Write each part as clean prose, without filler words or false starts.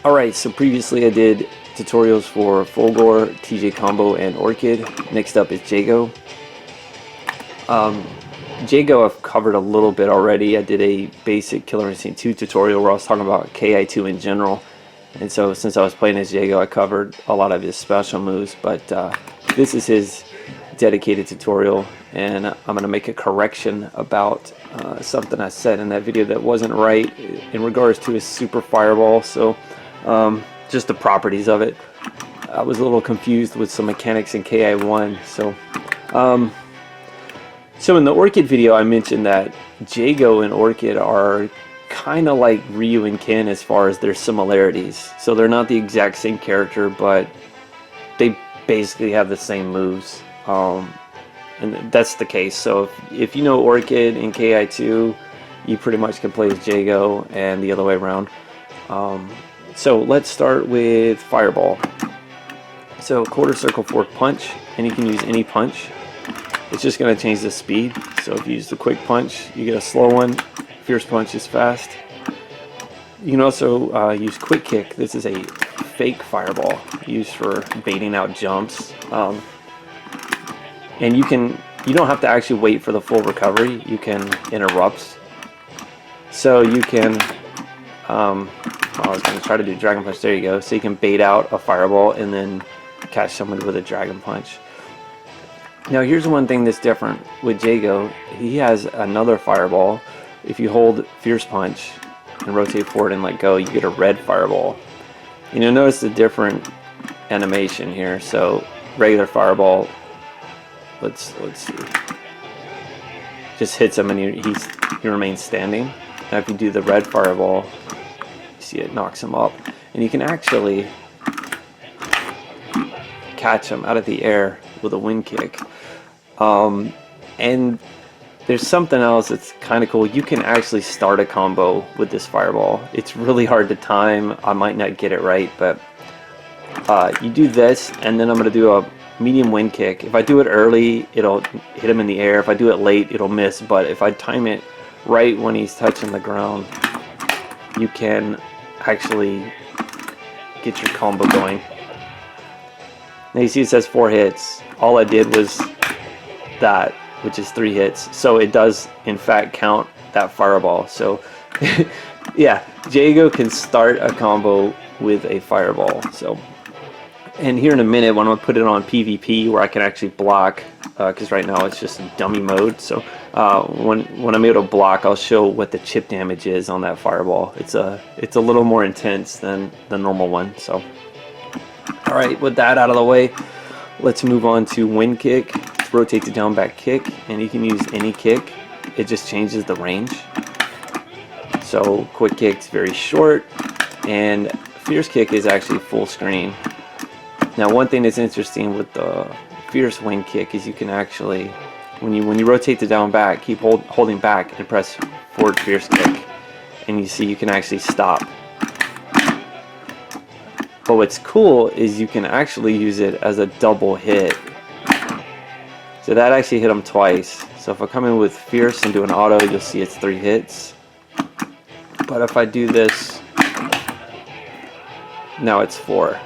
Alright, so previously I did tutorials for Fulgore, TJ Combo, and Orchid. Next up is Jago. Jago I've covered a little bit already. I did a basic Killer Instinct 2 tutorial where I was talking about KI2 in general. And so since I was playing as Jago, I covered a lot of his special moves. But this is his dedicated tutorial, and I'm going to make a correction about something I said in that video that wasn't right in regards to his Super Fireball. So just the properties of it. I was a little confused with some mechanics in KI1. So in the Orchid video, I mentioned that Jago and Orchid are kind of like Ryu and Ken as far as their similarities. So they're not the exact same character, but they basically have the same moves. And that's the case. So if you know Orchid in KI2, you pretty much can play as Jago, and the other way around. So let's start with Fireball. So quarter circle fork punch, and you can use any punch. It's just going to change the speed. So if you use the quick punch, you get a slow one. Fierce punch is fast. You can also use quick kick. This is a fake fireball used for baiting out jumps. And you don't have to actually wait for the full recovery. You can interrupt. So you can I was going to try to do Dragon Punch. There you go. So you can bait out a fireball and then catch somebody with a Dragon Punch. Now here's one thing that's different with Jago. He has another fireball. If you hold Fierce Punch and rotate forward and let go, you get a red fireball. And you'll notice the different animation here. So regular fireball, let's see, just hits him and he remains standing. Now if you do the red fireball, see it knocks him up, and you can actually catch him out of the air with a wind kick. And there's something else that's kind of cool. You can actually start a combo with this fireball. It's really hard to time. I might not get it right, but you do this, and then I'm going to do a medium wind kick. If I do it early, it'll hit him in the air. If I do it late, it'll miss. But if I time it right when he's touching the ground, you can actually get your combo going. Now you see it says 4 hits. All I did was that, which is 3 hits. So it does in fact count that fireball. So yeah, Jago can start a combo with a fireball. So, and here in a minute when I'm gonna put it on PvP where I can actually block, because right now it's just dummy mode. So when I'm able to block, I'll show what the chip damage is on that fireball. It's a little more intense than the normal one. So all right, with that out of the way, let's move on to wind kick. Rotate the down back kick, and you can use any kick. It just changes the range. So quick kick's very short, and fierce kick is actually full screen. Now one thing that's interesting with the fierce wind kick is you can actually, when you rotate the down back, keep holding back and press forward fierce kick, and you see you can actually stop. But what's cool is you can actually use it as a double hit. So that actually hit him twice. So if I come in with fierce and do an auto, you'll see it's 3 hits. But if I do this, now it's 4.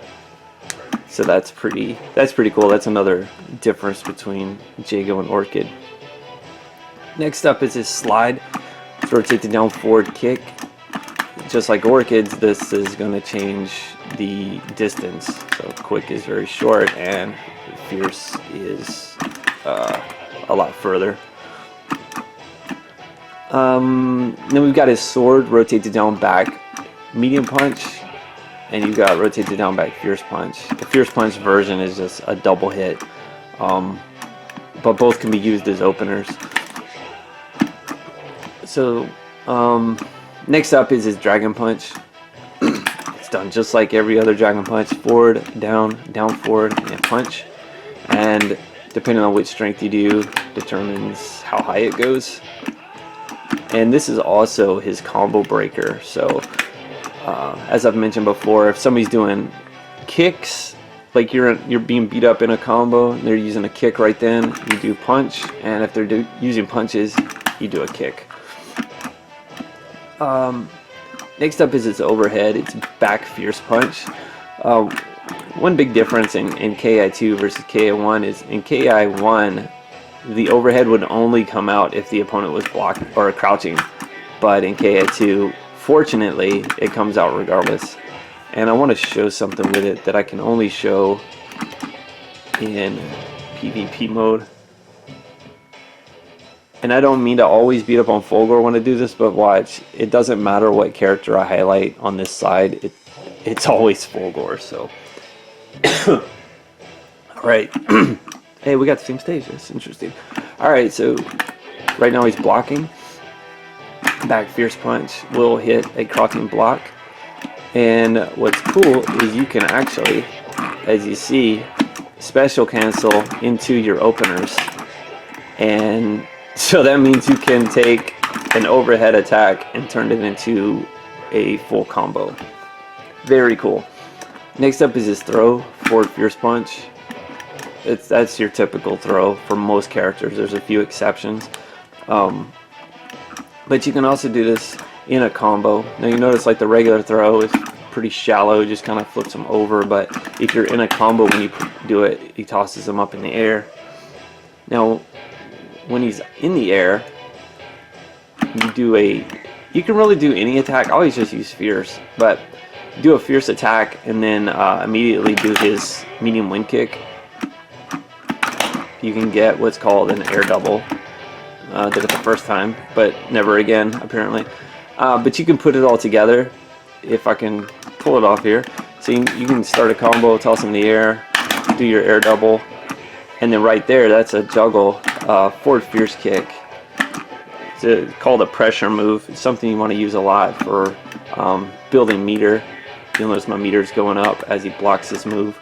So that's pretty cool. That's another difference between Jago and Orchid. Next up is his slide. Let's rotate the down forward kick. Just like Orchid's, this is going to change the distance. So quick is very short, and fierce is a lot further. Then we've got his sword, rotate the down back medium punch, and you've got rotate the down back fierce punch. The fierce punch version is just a double hit, but both can be used as openers. So next up is his dragon punch. It's done just like every other dragon punch: forward, down, down, forward, and punch. And depending on which strength you do determines how high it goes. And this is also his combo breaker. So as I've mentioned before, if somebody's doing kicks, like you're being beat up in a combo and they're using a kick right then, you do punch, and if they're using punches, you do a kick. Next up is its overhead. It's back fierce punch. One big difference in KI2 versus KI1 is in KI1 the overhead would only come out if the opponent was blocked or crouching, but in KI2 fortunately it comes out regardless. And I want to show something with it that I can only show in PvP mode. And I don't mean to always beat up on Fulgor when I do this, but watch, it doesn't matter what character I highlight on this side, it's always Fulgor, so. Alright, hey, we got the same stage, that's interesting. Alright, so right now he's blocking. Back fierce punch will hit a crouching block. And what's cool is you can actually, as you see, special cancel into your openers. And so that means you can take an overhead attack and turn it into a full combo. Very cool. Next up is his throw, forward fierce punch. That's your typical throw for most characters. There's a few exceptions. But you can also do this in a combo. Now you notice like the regular throw is pretty shallow, just kind of flips them over, but if you're in a combo when you do it, he tosses them up in the air. Now when he's in the air, you can really do any attack. I always just use fierce, but do a fierce attack and then immediately do his medium wind kick. You can get what's called an air double. Did it the first time, but never again apparently. But you can put it all together if I can pull it off here. So you can start a combo, toss in the air, do your air double, and then right there, that's a juggle forward fierce kick. It's called a pressure move. It's something you want to use a lot for building meter. You'll notice my meter's going up as he blocks this move.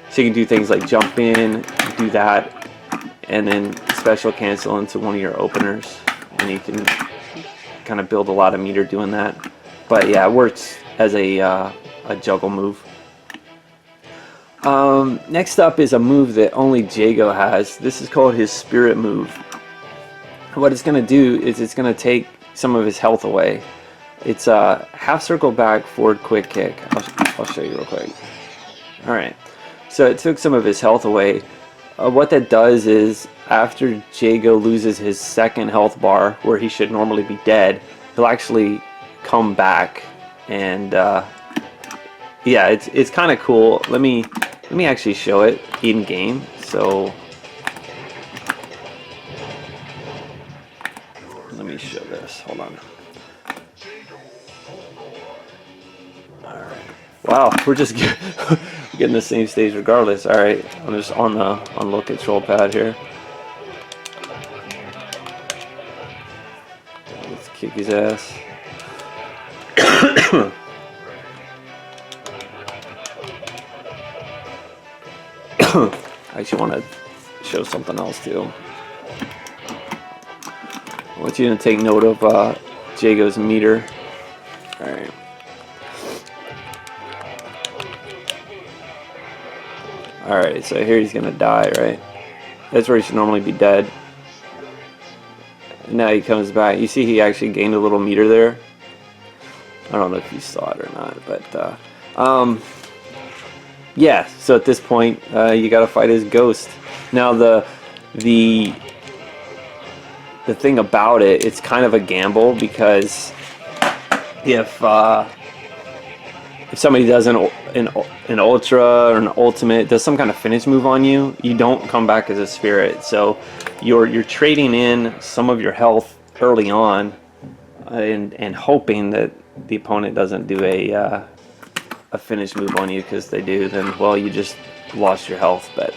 So you can do things like jump in, do that, and then special cancel into one of your openers, and you can kind of build a lot of meter doing that. But yeah, it works as a juggle move. Next up is a move that only Jago has. This is called his spirit move. What it's going to do is it's going to take some of his health away. It's a half circle back forward quick kick. I'll show you real quick. Alright, so it took some of his health away. What that does is after Jago loses his second health bar, where he should normally be dead, he'll actually come back. And yeah, it's kind of cool. Let me actually show it in game. So let me show this. Hold on. All right. Wow, we're just getting the same stage regardless. All right, I'm just on the unlock control pad here. Let's kick his ass. I actually want to show something else too. I want you to take note of Jago's meter. Alright. Alright, so here he's gonna die, right? That's where he should normally be dead. And now he comes back. You see he actually gained a little meter there. I don't know if you saw it or not, but yeah, so at this point you gotta fight his ghost. Now the thing about it, it's kind of a gamble, because if somebody does an ultra or an ultimate, does some kind of finish move on you, you don't come back as a spirit. So you're trading in some of your health early on and hoping that the opponent doesn't do a finish move on you, because they do, then well, you just lost your health. But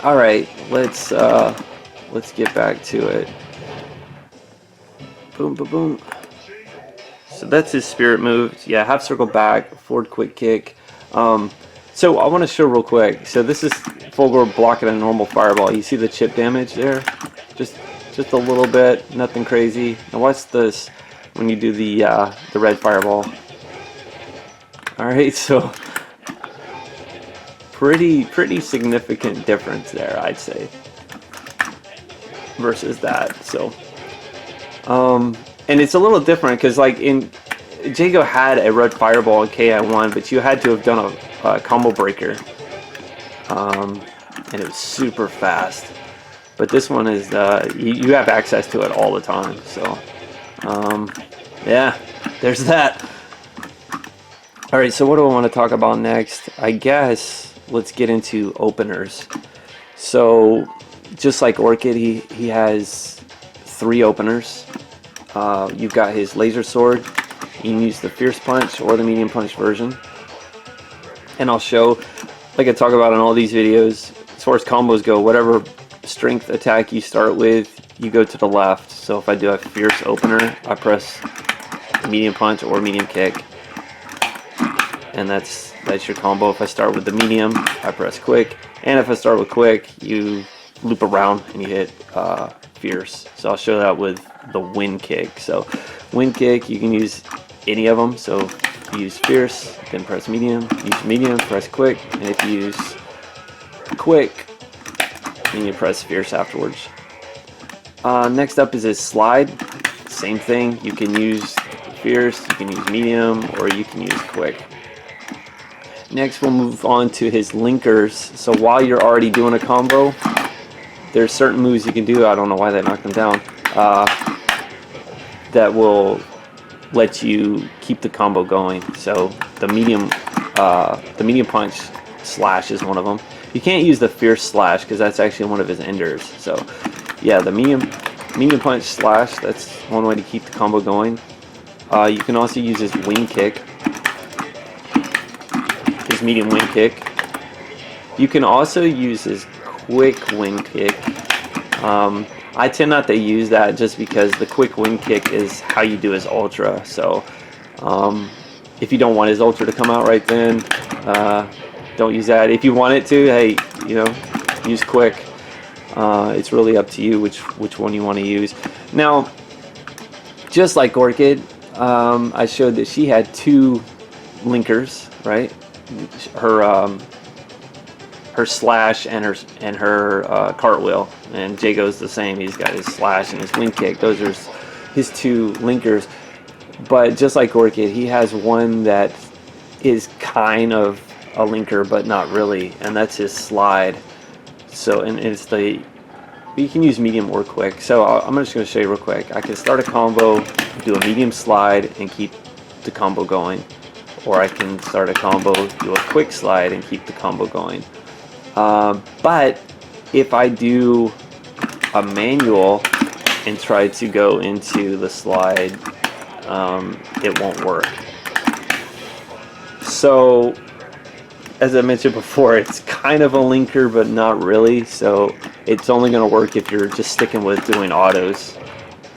all right, let's get back to it. Boom, boom, boom. So that's his spirit move. Yeah, half circle back, forward quick kick. So I want to show real quick. So this is Fulgor blocking a normal fireball. You see the chip damage there? Just a little bit, nothing crazy. Now watch this when you do the red fireball. All right, so pretty significant difference there, I'd say, versus that. So And it's a little different because like in Jago had a red fireball in KI1, but you had to have done a combo breaker, and it was super fast. But this one is you have access to it all the time. So yeah, there's that. All right, so what do I want to talk about next? I guess let's get into openers. So just like Orchid, he has 3 openers. You've got his laser sword. You can use the Fierce Punch or the Medium Punch version. And I'll show, like I talk about in all these videos, as far as combos go, whatever strength attack you start with, you go to the left. So if I do a Fierce opener, I press Medium Punch or Medium Kick. And that's your combo. If I start with the medium, I press quick. And if I start with quick, you loop around and you hit Fierce. So I'll show that with the wind kick. So wind kick, you can use any of them. So you use Fierce, then press medium, use medium, press quick, and if you use quick, then you press Fierce afterwards. Next up is his slide. Same thing, you can use Fierce, you can use medium, or you can use quick. Next we'll move on to his linkers. So while you're already doing a combo, there's certain moves you can do, I don't know why they knocked them down, that will let you keep the combo going. So the medium punch slash is one of them. You can't use the Fierce slash because that's actually one of his enders. So yeah, the medium punch slash, that's one way to keep the combo going. You can also use his wing kick, his medium wing kick. You can also use his quick wing kick. I tend not to use that just because the quick wing kick is how you do his ultra. So if you don't want his ultra to come out right then, don't use that. If you want it to, hey, you know, use quick. It's really up to you which one you want to use. Now, just like Orchid, I showed that she had 2 linkers, right? Her slash and her cartwheel, and Jago's the same. He's got his slash and his wing kick. Those are his 2 linkers. But just like Orchid, he has one that is kind of a linker but not really, and that's his slide. So and it's the, you can use medium or quick. So I'm just going to show you real quick. I can start a combo, do a medium slide and keep the combo going, or I can start a combo, do a quick slide and keep the combo going. But if I do a manual and try to go into the slide, it won't work. So as I mentioned before, it's kind of a linker but not really, so it's only going to work if you're just sticking with doing autos.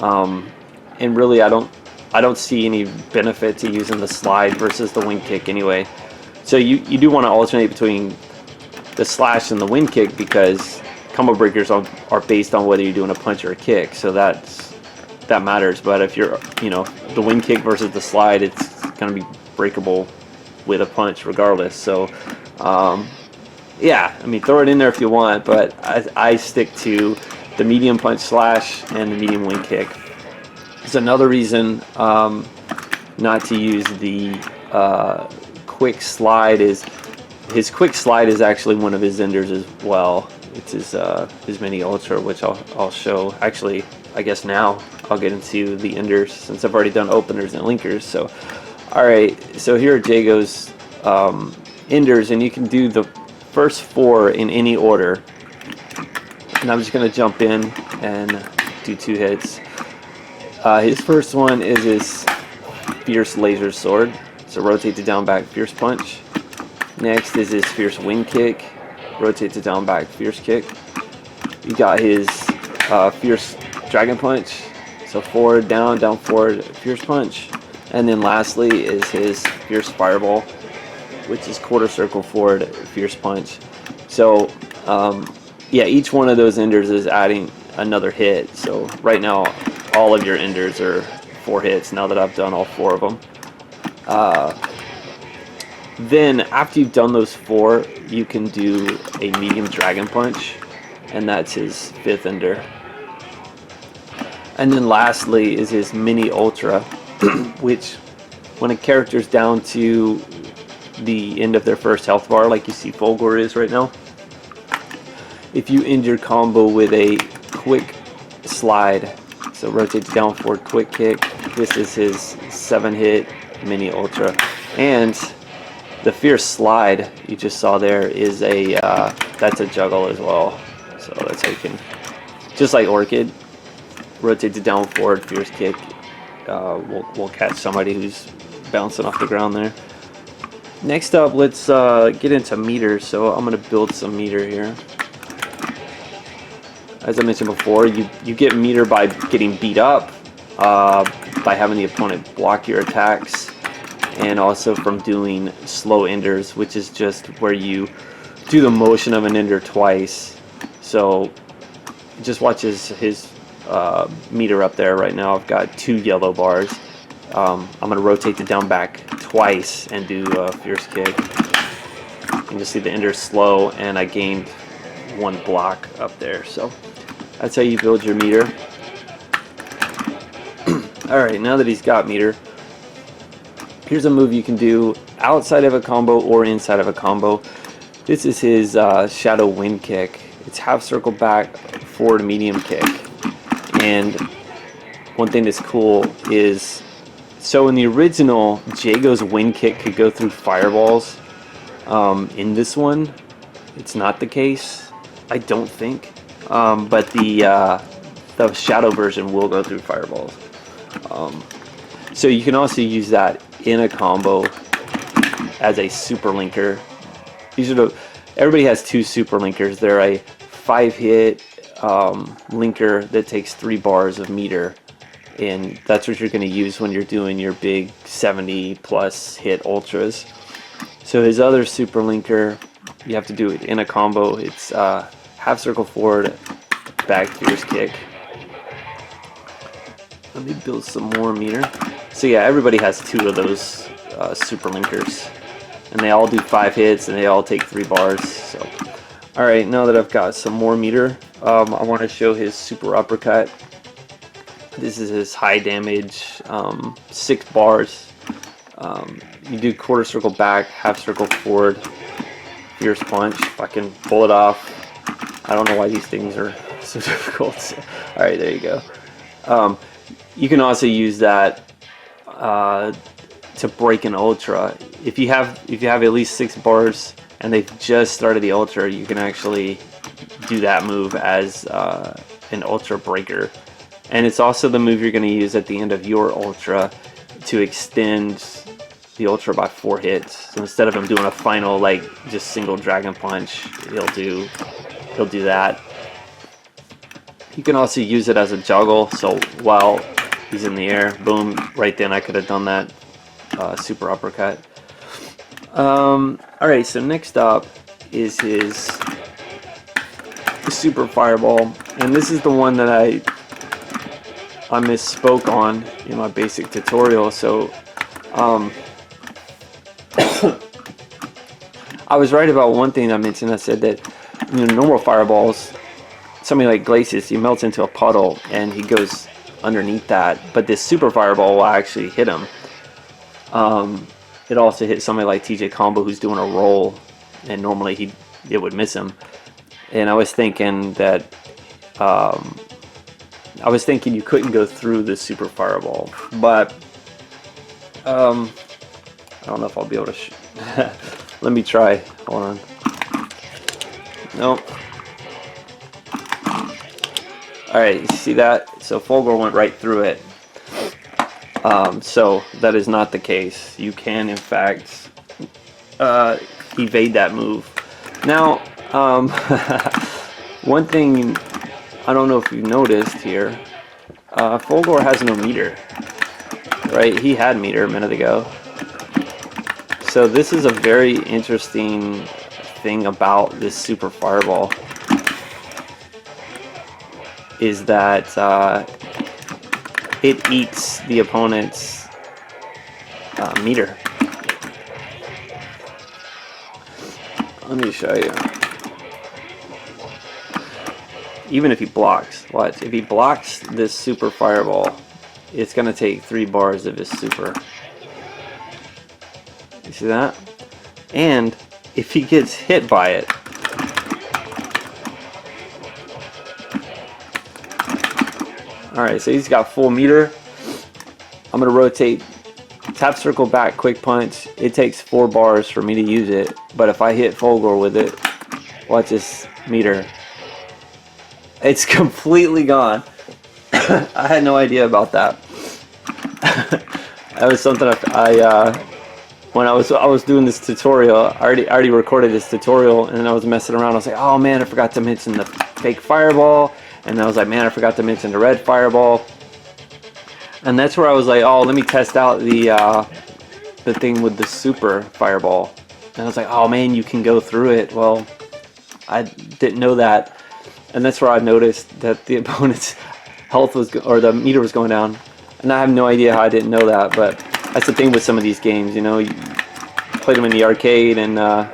And really I don't see any benefit to using the slide versus the wing kick anyway. So you do want to alternate between the slash and the wind kick because combo breakers are based on whether you're doing a punch or a kick, so that matters. But if you're, you know, the wind kick versus the slide, it's going to be breakable with a punch regardless. So yeah, I mean, throw it in there if you want, but I stick to the medium punch slash and the medium wing kick. It's another reason not to use the quick slide is his quick slide is actually one of his enders as well. It's his mini ultra, which I'll show. Actually, I guess now I'll get into the enders since I've already done openers and linkers. So all right, so here are Jago's enders, and you can do the first 4 in any order. And I'm just going to jump in and do 2 hits. His first one is his Fierce Laser Sword. So rotate to down back Fierce Punch. Next is his Fierce Wing Kick. Rotate to down back Fierce Kick. You got his Fierce Dragon Punch. So forward, down, down, forward, Fierce Punch. And then lastly is his Fierce Fireball, which is quarter circle forward, Fierce Punch. So yeah, each one of those enders is adding another hit. So right now all of your enders are 4 hits now that I've done all 4 of them. Then after you've done those 4, you can do a medium Dragon Punch, and that's his 5th ender. And then lastly is his mini ultra, which when a character's down to the end of their first health bar, like you see Fulgor is right now, if you end your combo with a quick slide, so rotate to down forward quick kick, this is his 7-hit mini ultra. And the fierce slide you just saw there is a that's a juggle as well. So that's how you can, just like Orchid, rotate to down forward fierce kick. We'll catch somebody who's bouncing off the ground there. Next up, let's get into meters. So I'm gonna build some meter here. As I mentioned before, you get meter by getting beat up, by having the opponent block your attacks, and also from doing slow enders, which is just where you do the motion of an ender twice. So just watch his meter up there right now. I've got 2 yellow bars. I'm going to rotate the down back twice and do a fierce kick. You can just see the ender slow, and I gained 1 block up there. So that's how you build your meter. Alright, now that he's got meter, here's a move you can do outside of a combo or inside of a combo. This is his Shadow Wind Kick. It's half circle back, forward medium kick. And one thing that's cool is, so in the original, Jago's Wind Kick could go through fireballs. In this one, it's not the case, I don't think. But the Shadow version will go through fireballs. So you can also use that in a combo as a super linker. Everybody has 2 super linkers. They're a 5-hit linker that takes 3 bars of meter, and that's what you're going to use when you're doing your big 70+ hit ultras. So his other super linker, you have to do it in a combo. It's half circle forward, back fierce kick. Let me build some more meter. So yeah, everybody has 2 of those super linkers, and they all do 5 hits, and they all take 3 bars. So, all right, now that I've got some more meter, I want to show his super uppercut. This is his high damage, 6 bars. You do quarter circle back, half circle forward, fierce punch. If I can pull it off. I don't know why these things are so difficult. All right, there you go. You can also use that to break an ultra. If you have at least 6 bars and they've just started the ultra, you can actually do that move as an ultra breaker. And it's also the move you're going to use at the end of your ultra to extend the ultra by 4 hits. So instead of him doing a final like just single dragon punch, he'll do that. You can also use it as a juggle. So while he's in the air, boom, right then I could have done that super uppercut. Alright, so next up is his super fireball, and this is the one that I misspoke on in my basic tutorial. So I was right about one thing I mentioned. I said that, you know, normal fireballs, somebody like Glacius, he melts into a puddle and he goes underneath that, but this super fireball will actually hit him. It also hit somebody like TJ Combo who's doing a roll, and normally it would miss him. And I was thinking that you couldn't go through the super fireball, but I don't know if I'll be able to. Let me try. Hold on. Nope. Alright, you see that? So Fulgor went right through it. So that is not the case. You can, in fact, evade that move. Now, one thing I don't know if you noticed here, Fulgor has no meter. Right? He had meter a minute ago. So this is a very interesting thing about this super fireball, is that it eats the opponent's meter. Let me show you. even if he blocks, watch, if he blocks this super fireball, it's gonna take 3 bars of his super. You see that? And if he gets hit by it, alright, so he's got full meter. I'm gonna rotate, tap circle back, quick punch. It takes 4 bars for me to use it, but if I hit Fulgor with it, watch this meter. It's completely gone. I had no idea about that. That was something when I was doing this tutorial, I already recorded this tutorial, and then I was messing around. I was like, oh man, I forgot to mention the fake fireball, and then I was like, man, I forgot to mention the red fireball. And that's where I was like, oh, let me test out the thing with the super fireball. And I was like, oh man, you can go through it. Well, I didn't know that. And that's where I noticed that the opponent's health was, or the meter was going down. And I have no idea how I didn't know that, but that's the thing with some of these games, you know. You played them in the arcade, and I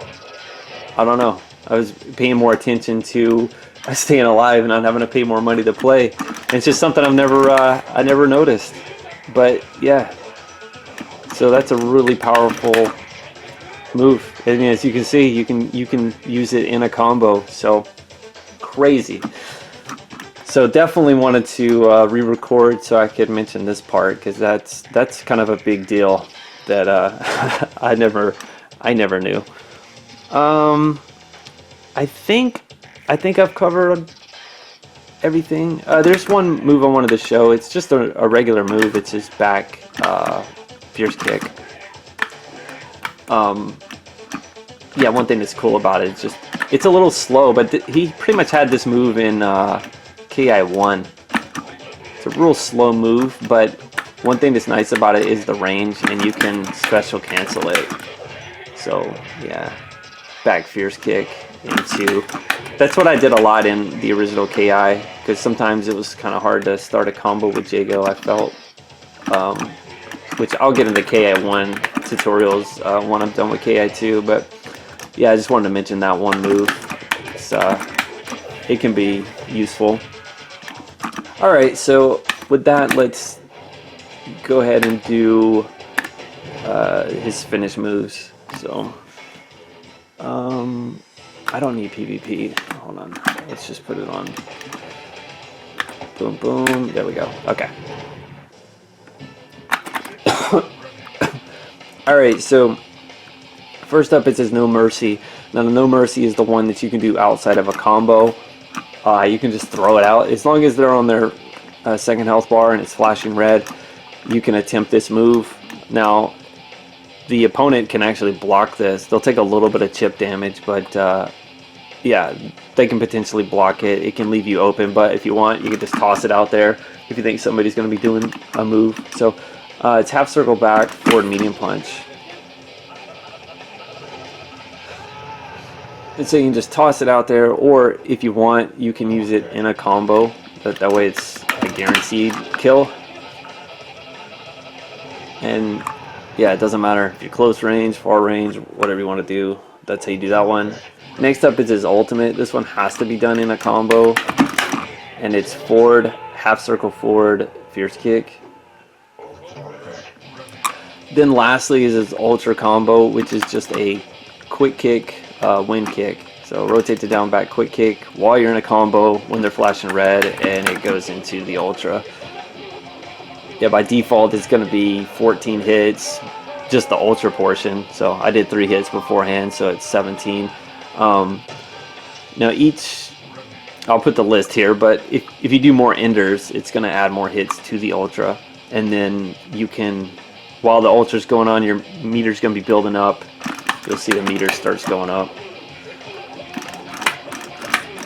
don't know. I was paying more attention to staying alive and not having to pay more money to play. And it's just something I never noticed. But yeah, so that's a really powerful move. And as you can see, you can use it in a combo. So crazy. So definitely wanted to re-record so I could mention this part, because that's kind of a big deal that I never knew. I think I've covered everything. There's one move I wanted to show. It's just a regular move. It's his back fierce kick. Yeah, one thing that's cool about it, it's a little slow, but he pretty much had this move in KI1. It's a real slow move, but one thing that's nice about it is the range, and you can special cancel it. So yeah, back fierce kick into. That's what I did a lot in the original KI, because sometimes it was kind of hard to start a combo with Jago, I felt. Which I'll get into KI1 tutorials when I'm done with KI2, but yeah, I just wanted to mention that one move. It can be useful. Alright, so with that, let's go ahead and do his finish moves. So, I don't need PvP. Hold on, let's just put it on. Boom, boom, there we go. Okay. Alright, so first up, it says NoMercy. Now the NoMercy is the one that you can do outside of a combo. You can just throw it out. As long as they're on their second health bar and it's flashing red, you can attempt this move. Now, the opponent can actually block this. They'll take a little bit of chip damage, but yeah, they can potentially block it. It can leave you open, but if you want, you can just toss it out there if you think somebody's going to be doing a move. So it's half circle back, forward medium punch. And so you can just toss it out there, or if you want, you can use it in a combo. That way it's a guaranteed kill. And yeah, it doesn't matter if you're close range, far range, whatever you want to do. That's how you do that one. Next up is his ultimate. This one has to be done in a combo. And it's forward, half circle forward, fierce kick. Then lastly is his ultra combo, which is just a quick kick, wind kick. So rotate to down back quick kick while you're in a combo when they're flashing red, and it goes into the ultra. Yeah, by default it's going to be 14 hits, just the ultra portion. So I did 3 hits beforehand, so it's 17. Now each, I'll put the list here, but if you do more enders, it's going to add more hits to the ultra, and then you can, while the ultra's going on, your meter's going to be building up. You'll see the meter starts going up.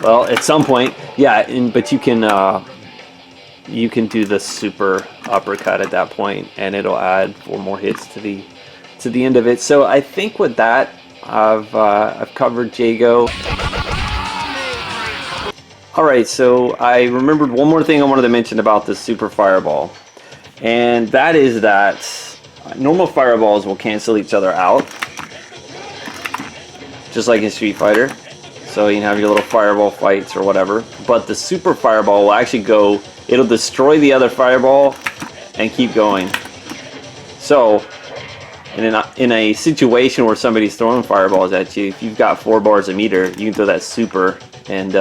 Well, at some point, yeah, but you can do the super uppercut at that point, and it'll add 4 more hits to the end of it. So I think with that, I've covered Jago. All right, so I remembered one more thing I wanted to mention about the super fireball, and that is that normal fireballs will cancel each other out, just like in Street Fighter. So you can have your little fireball fights or whatever. But the super fireball will actually go, it'll destroy the other fireball and keep going. So in a situation where somebody's throwing fireballs at you, if you've got 4 bars a meter, you can throw that super and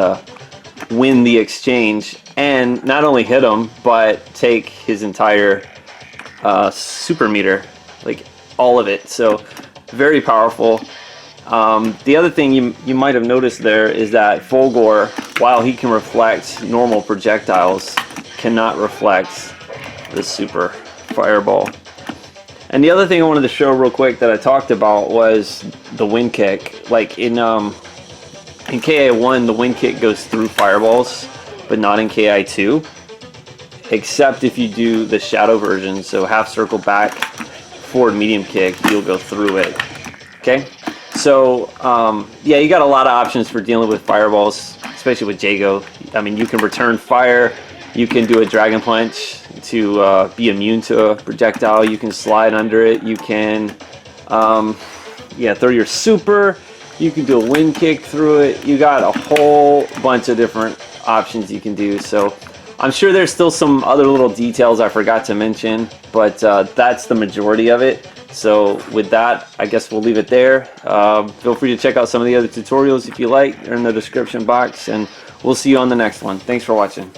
win the exchange, and not only hit him, but take his entire super meter, like all of it. So very powerful. The other thing you might have noticed there is that Fulgor, while he can reflect normal projectiles, cannot reflect the super fireball. And the other thing I wanted to show real quick that I talked about was the wind kick. Like in KI1, the wind kick goes through fireballs, but not in KI2, except if you do the shadow version. So half circle back, forward medium kick, you'll go through it. Okay, so yeah, you got a lot of options for dealing with fireballs, especially with Jago. I mean, you can return fire, you can do a dragon punch to be immune to a projectile, you can slide under it, you can yeah, throw your super, you can do a wind kick through it. You got a whole bunch of different options you can do. So I'm sure there's still some other little details I forgot to mention, but that's the majority of it. So with that, I guess we'll leave it there. Feel free to check out some of the other tutorials if you like. They're in the description box, and we'll see you on the next one. Thanks for watching.